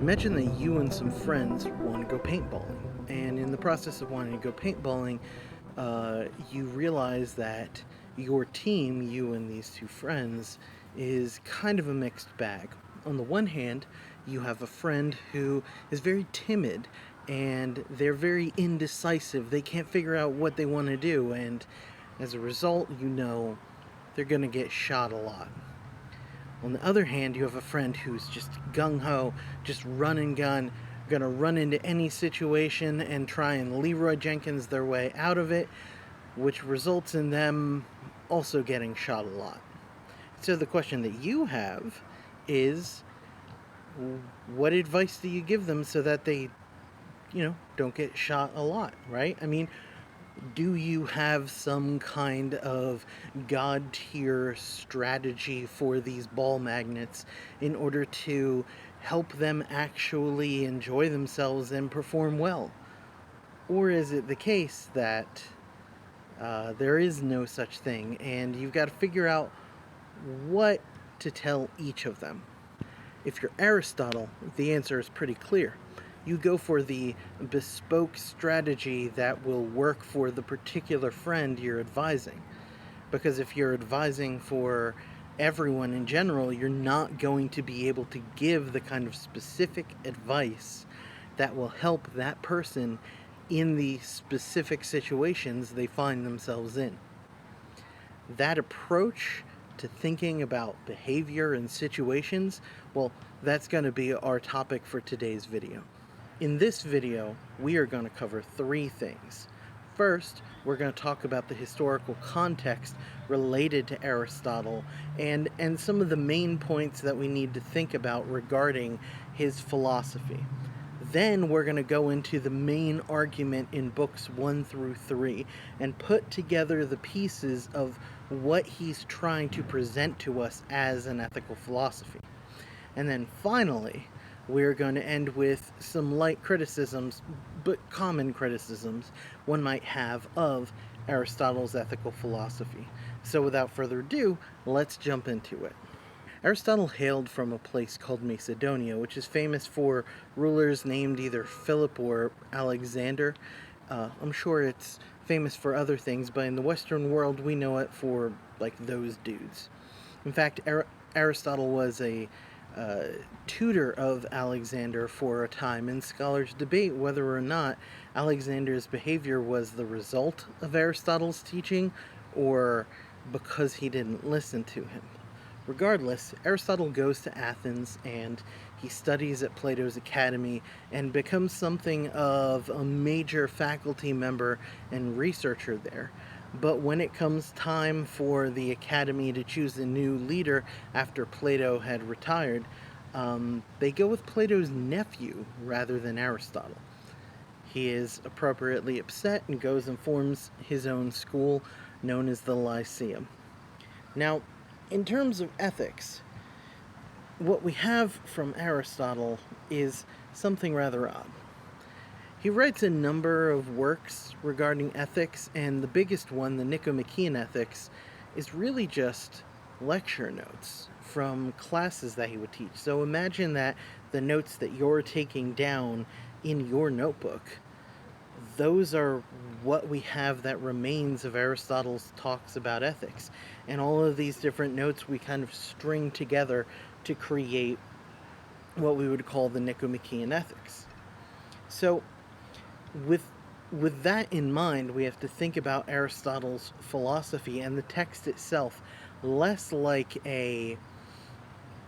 Imagine that you and some friends want to go paintballing, and in the process of wanting to go paintballing, you realize that your team, you and these two friends, is kind of a mixed bag. On the one hand, you have a friend who is very timid and they're very indecisive. They can't figure out what they want to do, and as a result, they're going to get shot a lot. On the other hand, you have a friend who's just gung-ho, just run and gun, gonna run into any situation and try and Leroy Jenkins their way out of it, which results in them also getting shot a lot. So the question that you have is, what advice do you give them so that they, don't get shot a lot, right? I mean, do you have some kind of god tier strategy for these ball magnets in order to help them actually enjoy themselves and perform well? Or is it the case that there is no such thing and you've got to figure out what to tell each of them? If you're Aristotle, the answer is pretty clear. You go for the bespoke strategy that will work for the particular friend you're advising. Because if you're advising for everyone in general, you're not going to be able to give the kind of specific advice that will help that person in the specific situations they find themselves in. That approach to thinking about behavior and situations, well, that's going to be our topic for today's video. In this video, we are going to cover three things. First, we're going to talk about the historical context related to Aristotle and some of the main points that we need to think about regarding his philosophy. Then we're going to go into the main argument in books 1 through 3 and put together the pieces of what he's trying to present to us as an ethical philosophy. And then finally, we're going to end with some light criticisms, but common criticisms one might have of Aristotle's ethical philosophy. So without further ado, let's jump into it. Aristotle hailed from a place called Macedonia, which is famous for rulers named either Philip or Alexander. I'm sure it's famous for other things, but in the Western world, we know it for, those dudes. In fact, Aristotle was a tutor of Alexander for a time, and scholars debate whether or not Alexander's behavior was the result of Aristotle's teaching or because he didn't listen to him. Regardless, Aristotle goes to Athens and he studies at Plato's academy and becomes something of a major faculty member and researcher there. But when it comes time for the academy to choose a new leader after Plato had retired, they go with Plato's nephew rather than Aristotle. He is appropriately upset and goes and forms his own school known as the Lyceum. Now, in terms of ethics, what we have from Aristotle is something rather odd. He writes a number of works regarding ethics, and the biggest one, the Nicomachean Ethics, is really just lecture notes from classes that he would teach. So imagine that the notes that you're taking down in your notebook, those are what we have that remains of Aristotle's talks about ethics. And all of these different notes we kind of string together to create what we would call the Nicomachean Ethics. So with that in mind, we have to think about Aristotle's philosophy and the text itself less like a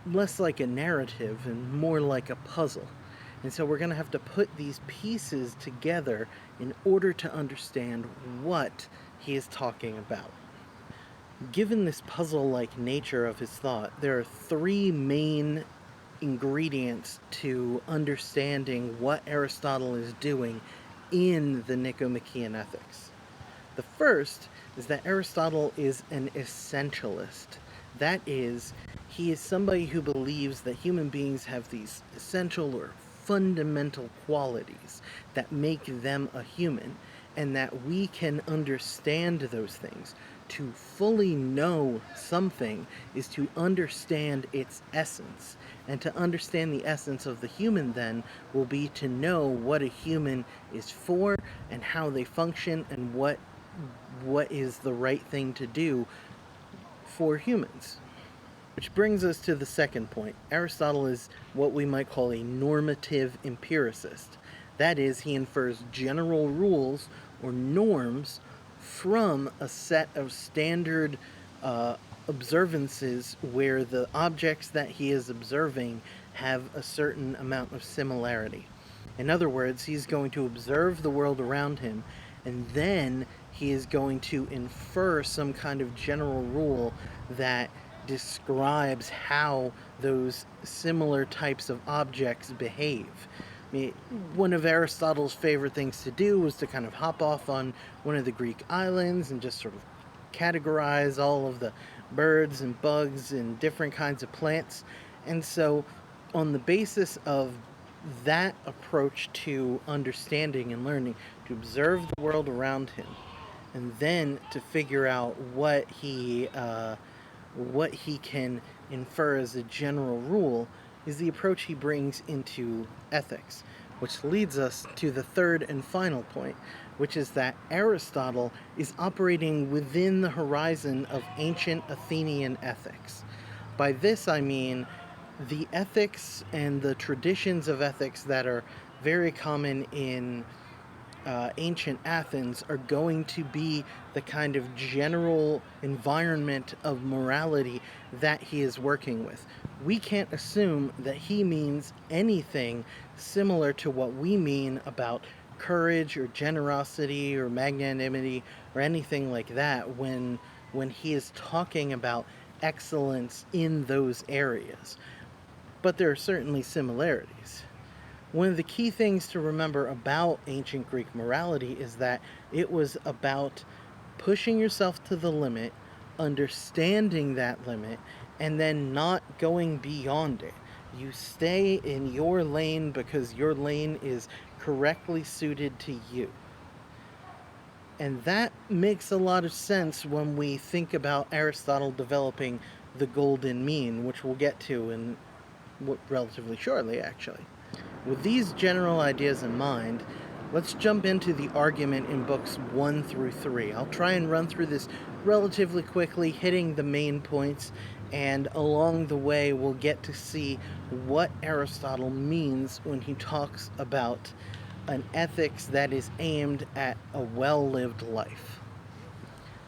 narrative and more like a puzzle. And so we're going to have to put these pieces together in order to understand what he is talking about. Given this puzzle-like nature of his thought, there are three main ingredients to understanding what Aristotle is doing in the Nicomachean Ethics. The first is that Aristotle is an essentialist. That is, he is somebody who believes that human beings have these essential or fundamental qualities that make them a human, and that we can understand those things. To fully know something is to understand its essence. And to understand the essence of the human, then, will be to know what a human is for and how they function and what is the right thing to do for humans. Which brings us to the second point. Aristotle is what we might call a normative empiricist. That is, he infers general rules or norms from a set of standard observances where the objects that he is observing have a certain amount of similarity. In other words, he's going to observe the world around him, and then he is going to infer some kind of general rule that describes how those similar types of objects behave. I mean, one of Aristotle's favorite things to do was to kind of hop off on one of the Greek islands and just sort of categorize all of the birds and bugs and different kinds of plants. And so, on the basis of that approach to understanding and learning, to observe the world around him, and then to figure out what he can infer as a general rule, is the approach he brings into ethics. Which leads us to the third and final point, which is that Aristotle is operating within the horizon of ancient Athenian ethics. By this I mean the ethics and the traditions of ethics that are very common in ancient Athens are going to be the kind of general environment of morality that he is working with. We can't assume that he means anything similar to what we mean about courage or generosity or magnanimity or anything like that when he is talking about excellence in those areas. But there are certainly similarities. One of the key things to remember about ancient Greek morality is that it was about pushing yourself to the limit, understanding that limit, and then not going beyond it. You stay in your lane because your lane is correctly suited to you. And that makes a lot of sense when we think about Aristotle developing the golden mean, which we'll get to in relatively shortly, actually. With these general ideas in mind, let's jump into the argument in books 1 through 3. I'll try and run through this relatively quickly, hitting the main points, and along the way we'll get to see what Aristotle means when he talks about an ethics that is aimed at a well-lived life.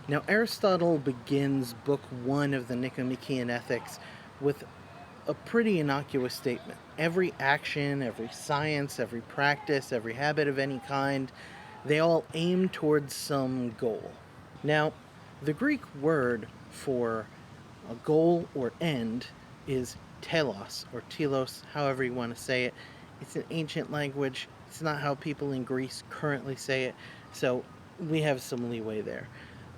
Now, Aristotle begins book 1 of the Nicomachean Ethics with a pretty innocuous statement. Every action, every science, every practice, every habit of any kind, they all aim towards some goal. Now, the Greek word for a goal or end is telos, or telos, however you want to say it. It's an ancient language. It's not how people in Greece currently say it, so we have some leeway there.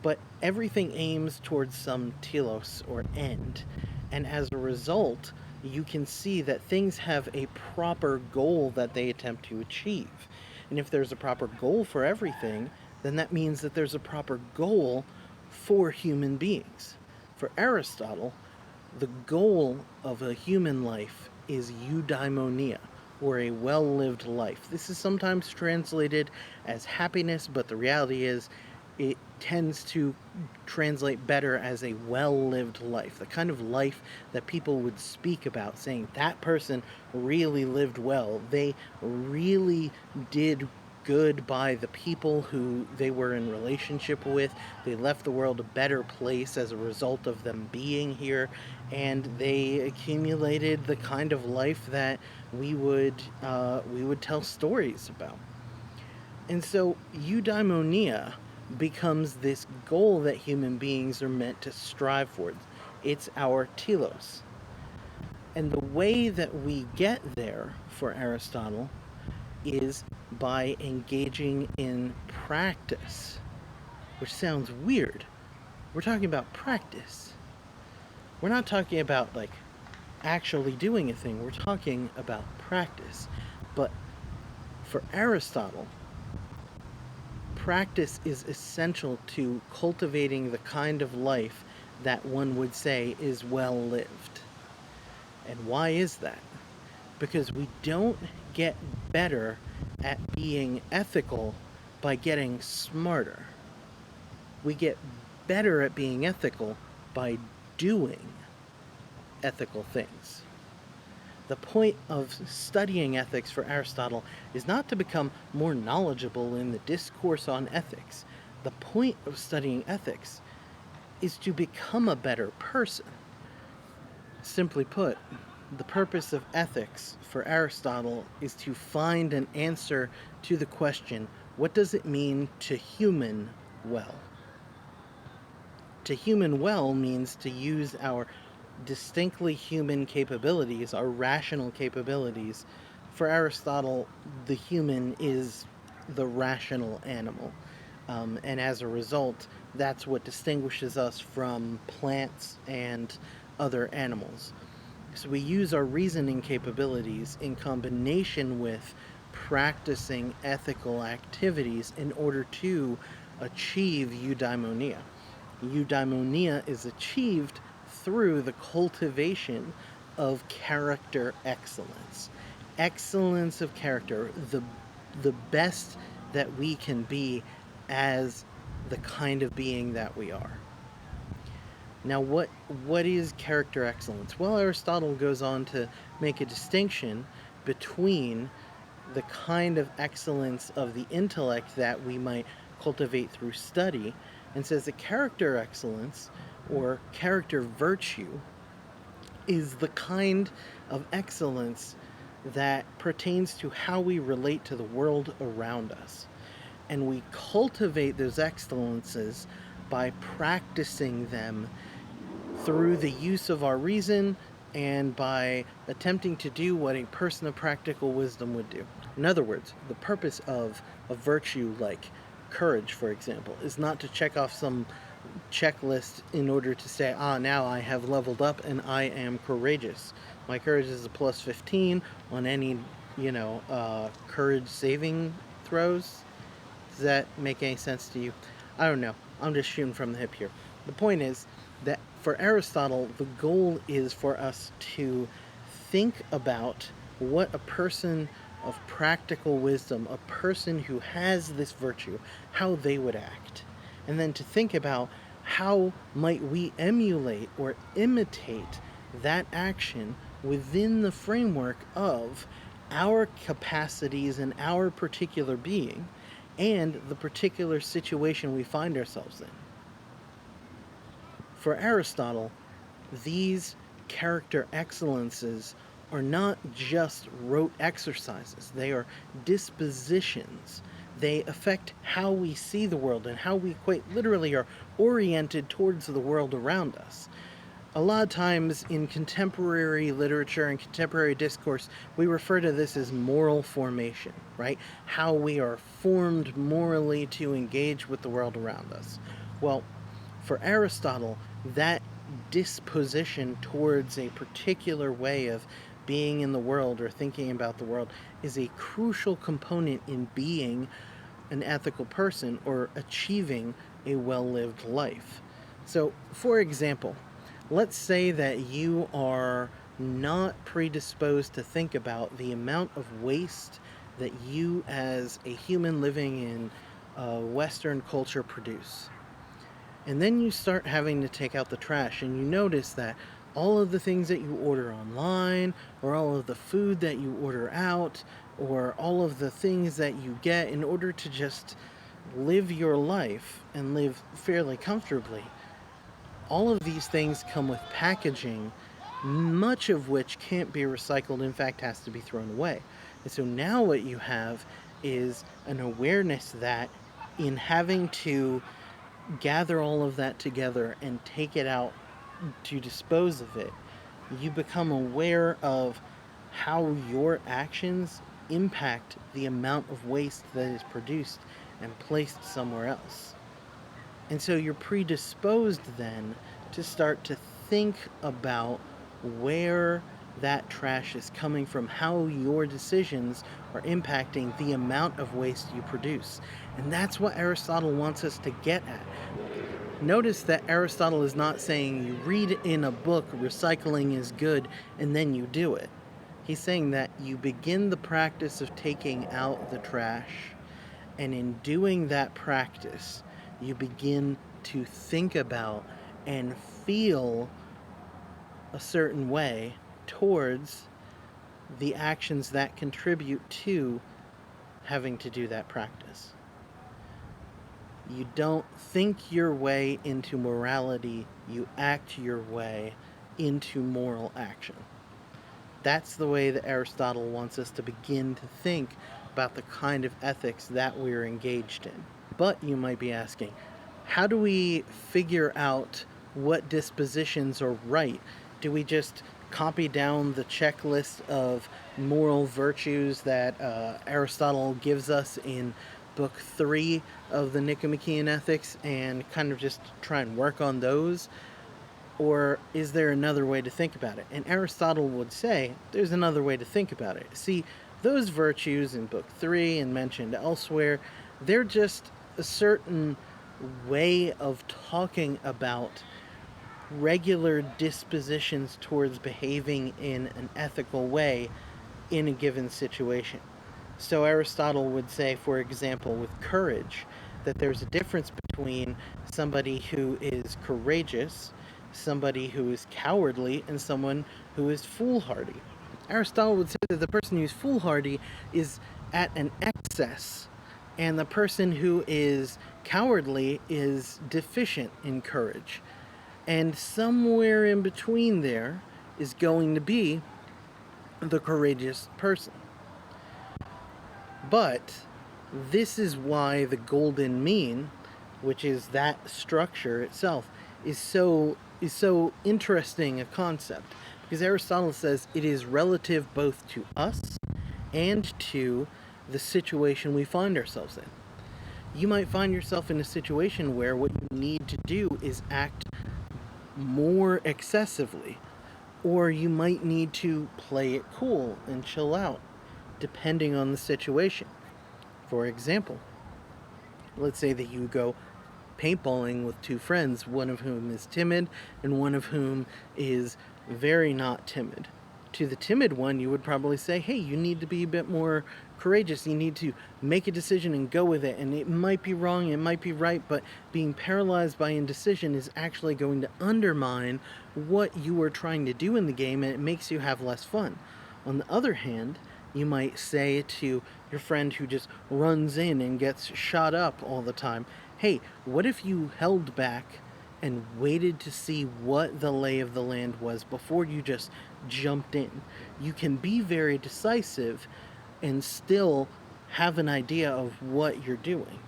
But everything aims towards some telos, or end. And as a result, you can see that things have a proper goal that they attempt to achieve. And if there's a proper goal for everything, then that means that there's a proper goal for human beings. For Aristotle, the goal of a human life is eudaimonia, or a well-lived life. This is sometimes translated as happiness, but the reality is it tends to translate better as a well-lived life, the kind of life that people would speak about, saying that person really lived well. They really did good by the people who they were in relationship with. They left the world a better place as a result of them being here, and they accumulated the kind of life that we would tell stories about. And so eudaimonia becomes this goal that human beings are meant to strive for. It's our telos. And the way that we get there for Aristotle is by engaging in practice, which sounds weird. We're talking about practice. We're not talking about like actually doing a thing. We're talking about practice. But for Aristotle, practice is essential to cultivating the kind of life that one would say is well lived. And why is that? Because we don't get better at being ethical by getting smarter. We get better at being ethical by doing ethical things. The point of studying ethics for Aristotle is not to become more knowledgeable in the discourse on ethics. The point of studying ethics is to become a better person. Simply put, the purpose of ethics for Aristotle is to find an answer to the question, what does it mean to human well? To human well means to use our distinctly human capabilities, our rational capabilities. For Aristotle, the human is the rational animal. And as a result, that's what distinguishes us from plants and other animals. So we use our reasoning capabilities in combination with practicing ethical activities in order to achieve eudaimonia. Eudaimonia is achieved through the cultivation of character excellence. Excellence of character, the best that we can be as the kind of being that we are. Now, what is character excellence? Well, Aristotle goes on to make a distinction between the kind of excellence of the intellect that we might cultivate through study, and says that character excellence, or character virtue, is the kind of excellence that pertains to how we relate to the world around us. And we cultivate those excellences by practicing them through the use of our reason and by attempting to do what a person of practical wisdom would do. In other words, the purpose of a virtue like courage, for example, is not to check off some checklist in order to say, now I have leveled up and I am courageous. My courage is a plus 15 on any, courage saving throws. Does that make any sense to you? I don't know. I'm just shooting from the hip here. The point is that for Aristotle, the goal is for us to think about what a person of practical wisdom, a person who has this virtue, how they would act. And then to think about how might we emulate or imitate that action within the framework of our capacities and our particular being and the particular situation we find ourselves in. For Aristotle, these character excellences are not just rote exercises. They are dispositions. They affect how we see the world and how we quite literally are oriented towards the world around us. A lot of times in contemporary literature and contemporary discourse, we refer to this as moral formation, right? How we are formed morally to engage with the world around us. Well, for Aristotle, that disposition towards a particular way of being in the world or thinking about the world is a crucial component in being an ethical person or achieving a well-lived life. So, for example, let's say that you are not predisposed to think about the amount of waste that you as a human living in Western culture produce. And then you start having to take out the trash and you notice that all of the things that you order online, or all of the food that you order out, or all of the things that you get in order to just live your life and live fairly comfortably, all of these things come with packaging, much of which can't be recycled, in fact has to be thrown away. And so now what you have is an awareness that in having to gather all of that together and take it out to dispose of it, you become aware of how your actions impact the amount of waste that is produced and placed somewhere else. And so you're predisposed then to start to think about where that trash is coming from how your decisions are impacting the amount of waste you produce. And that's what Aristotle wants us to get at. Notice that Aristotle is not saying you read in a book recycling is good and then you do it. He's saying that you begin the practice of taking out the trash, and in doing that practice, you begin to think about and feel a certain way towards the actions that contribute to having to do that practice. You don't think your way into morality, you act your way into moral action. That's the way that Aristotle wants us to begin to think about the kind of ethics that we're engaged in. But you might be asking, how do we figure out what dispositions are right? Do we just copy down the checklist of moral virtues that Aristotle gives us in Book 3 of the Nicomachean Ethics and kind of just try and work on those? Or is there another way to think about it? And Aristotle would say there's another way to think about it. See, those virtues in Book 3 and mentioned elsewhere, they're just a certain way of talking about regular dispositions towards behaving in an ethical way in a given situation. So Aristotle would say, for example, with courage, that there's a difference between somebody who is courageous, somebody who is cowardly, and someone who is foolhardy. Aristotle would say that the person who's foolhardy is at an excess, and the person who is cowardly is deficient in courage. And somewhere in between there is going to be the courageous person. But this is why the golden mean, which is that structure itself, is so interesting a concept, because Aristotle says it is relative both to us and to the situation we find ourselves in. You might find yourself in a situation where what you need to do is act more excessively, or you might need to play it cool and chill out, depending on the situation. For example, let's say that you go paintballing with two friends, one of whom is timid and one of whom is very not timid. To the timid one, you would probably say, hey, you need to be a bit more courageous. You need to make a decision and go with it. And it might be wrong, it might be right, but being paralyzed by indecision is actually going to undermine what you are trying to do in the game, and it makes you have less fun. On the other hand, you might say to your friend who just runs in and gets shot up all the time, hey, what if you held back and waited to see what the lay of the land was before you just jumped in? You can be very decisive and still have an idea of what you're doing,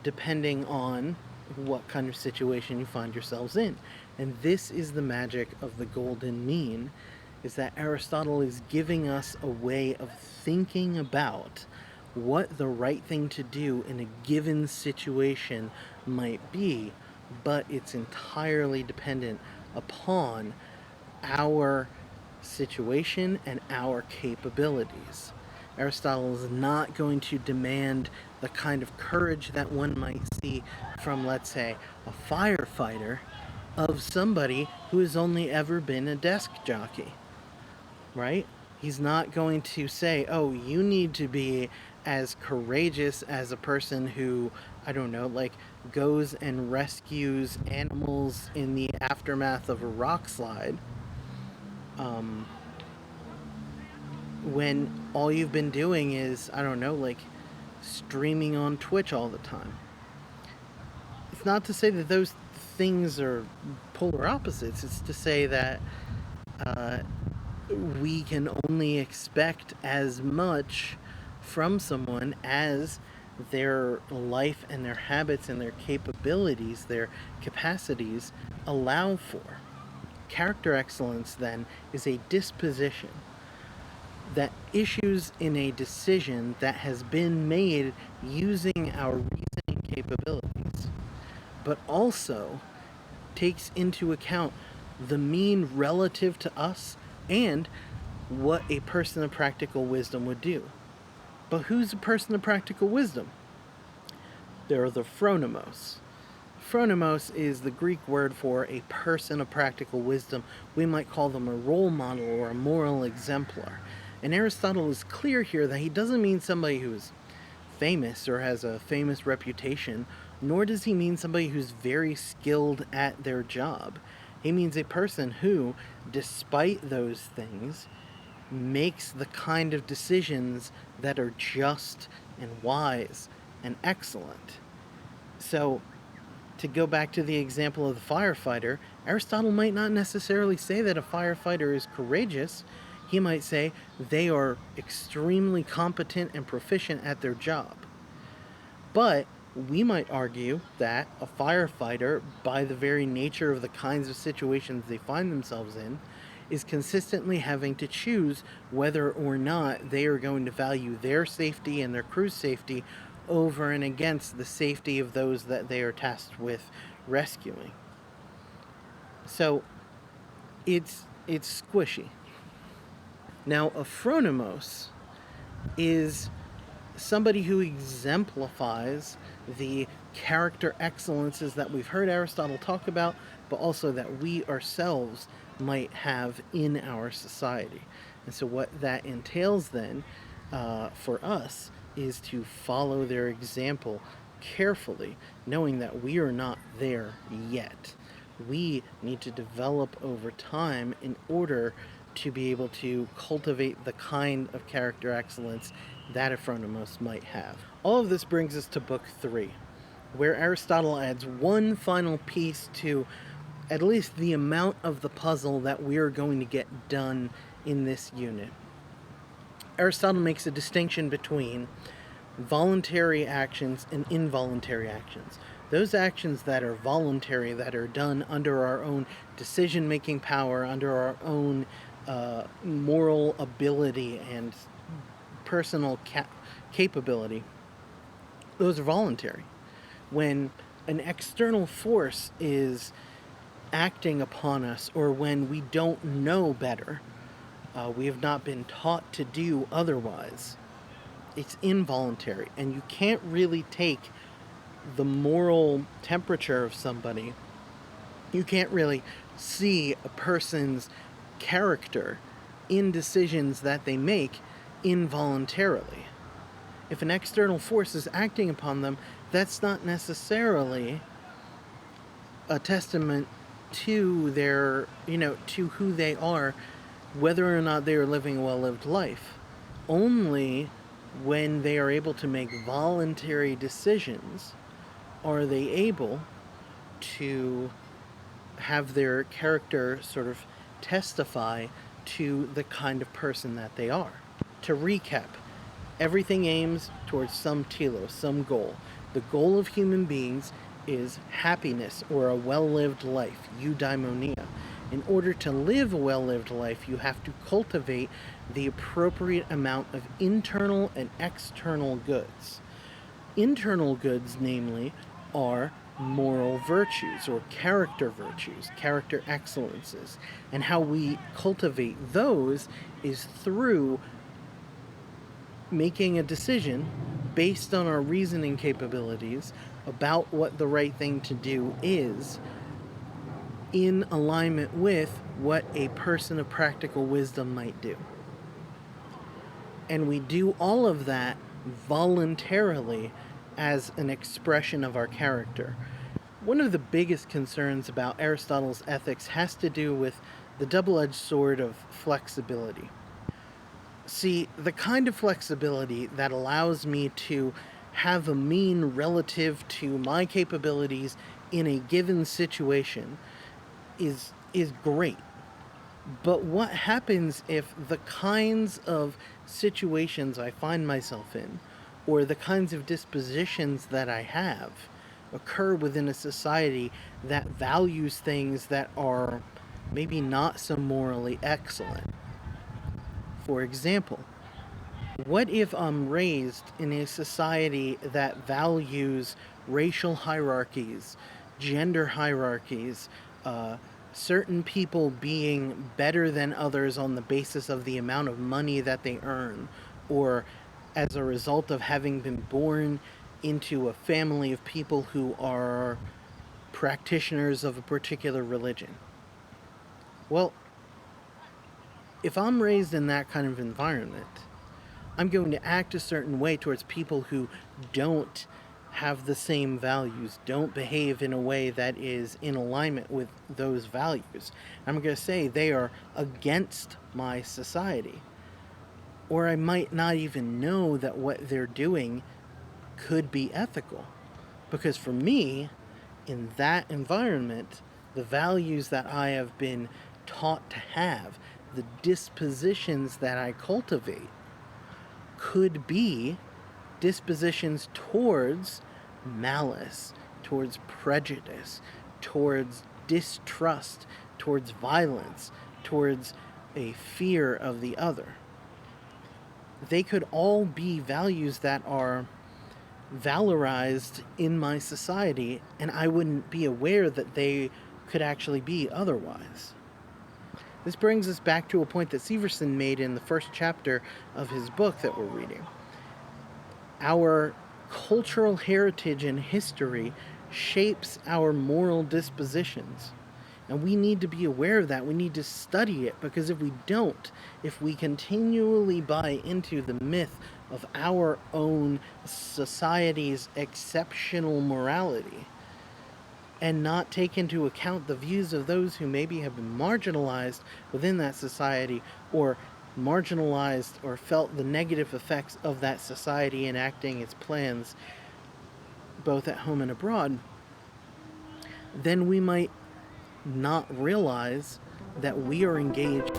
depending on what kind of situation you find yourselves in. And this is the magic of the golden mean, is that Aristotle is giving us a way of thinking about what the right thing to do in a given situation might be, but it's entirely dependent upon our situation and our capabilities. Aristotle is not going to demand the kind of courage that one might see from, let's say, a firefighter of somebody who has only ever been a desk jockey. Right? He's not going to say, oh, you need to be as courageous as a person who, I don't know, like goes and rescues animals in the aftermath of a rock slide, when all you've been doing is, I don't know, like streaming on Twitch all the time. It's not to say that those things are polar opposites. It's to say that we can only expect as much from someone as their life and their habits and their capabilities, their capacities allow for. Character excellence, then, is a disposition that issues in a decision that has been made using our reasoning capabilities, but also takes into account the mean relative to us and what a person of practical wisdom would do. But who's a person of practical wisdom? They're the phronimos. Phronimos is the Greek word for a person of practical wisdom. We might call them a role model or a moral exemplar. And Aristotle is clear here that he doesn't mean somebody who's famous or has a famous reputation, nor does he mean somebody who's very skilled at their job. He means a person who, despite those things, makes the kind of decisions that are just and wise and excellent. So, to go back to the example of the firefighter, Aristotle might not necessarily say that a firefighter is courageous. He might say they are extremely competent and proficient at their job. But we might argue that a firefighter, by the very nature of the kinds of situations they find themselves in, is consistently having to choose whether or not they are going to value their safety and their crew's safety over and against the safety of those that they are tasked with rescuing. So it's squishy. Now, a phronimos is somebody who exemplifies the character excellences that we've heard Aristotle talk about, but also that we ourselves might have in our society. And so what that entails then for us is to follow their example carefully, knowing that we are not there yet. We need to develop over time in order to be able to cultivate the kind of character excellence that a phronimos might have. All of this brings us to Book 3, where Aristotle adds one final piece to at least the amount of the puzzle that we are going to get done in this unit. Aristotle makes a distinction between voluntary actions and involuntary actions. Those actions that are voluntary, that are done under our own decision-making power, under our own moral ability and personal capability, those are voluntary. When an external force is acting upon us, or when we don't know better, we have not been taught to do otherwise, it's involuntary. And you can't really take the moral temperature of somebody, you can't really see a person's character in decisions that they make involuntarily. If an external force is acting upon them, that's not necessarily a testament to their, to who they are, whether or not they are living a well-lived life. Only when they are able to make voluntary decisions are they able to have their character sort of testify to the kind of person that they are. To recap, everything aims towards some telos, some goal. The goal of human beings is happiness or a well-lived life, eudaimonia. In order to live a well-lived life, you have to cultivate the appropriate amount of internal and external goods. Internal goods, namely, are moral virtues or character virtues, character excellences. And how we cultivate those is through making a decision based on our reasoning capabilities about what the right thing to do is, in alignment with what a person of practical wisdom might do. And we do all of that voluntarily as an expression of our character. One of the biggest concerns about Aristotle's ethics has to do with the double-edged sword of flexibility. See, the kind of flexibility that allows me to have a mean relative to my capabilities in a given situation is great. But what happens if the kinds of situations I find myself in, or the kinds of dispositions that I have, occur within a society that values things that are maybe not so morally excellent? For example, what if I'm raised in a society that values racial hierarchies, gender hierarchies, certain people being better than others on the basis of the amount of money that they earn, or as a result of having been born into a family of people who are practitioners of a particular religion. Well, if I'm raised in that kind of environment, I'm going to act a certain way towards people who don't have the same values, don't behave in a way that is in alignment with those values. I'm going to say they are against my society. Or I might not even know that what they're doing could be ethical. Because for me, in that environment, the values that I have been taught to have, the dispositions that I cultivate, could be dispositions towards malice, towards prejudice, towards distrust, towards violence, towards a fear of the other. They could all be values that are valorized in my society, and I wouldn't be aware that they could actually be otherwise. This brings us back to a point that Severson made in the first chapter of his book that we're reading. Our cultural heritage and history shapes our moral dispositions. And we need to be aware of that. We need to study it, because if we don't, if we continually buy into the myth of our own society's exceptional morality and not take into account the views of those who maybe have been marginalized within that society, or marginalized or felt the negative effects of that society enacting its plans both at home and abroad, then we might not realize that we are engaged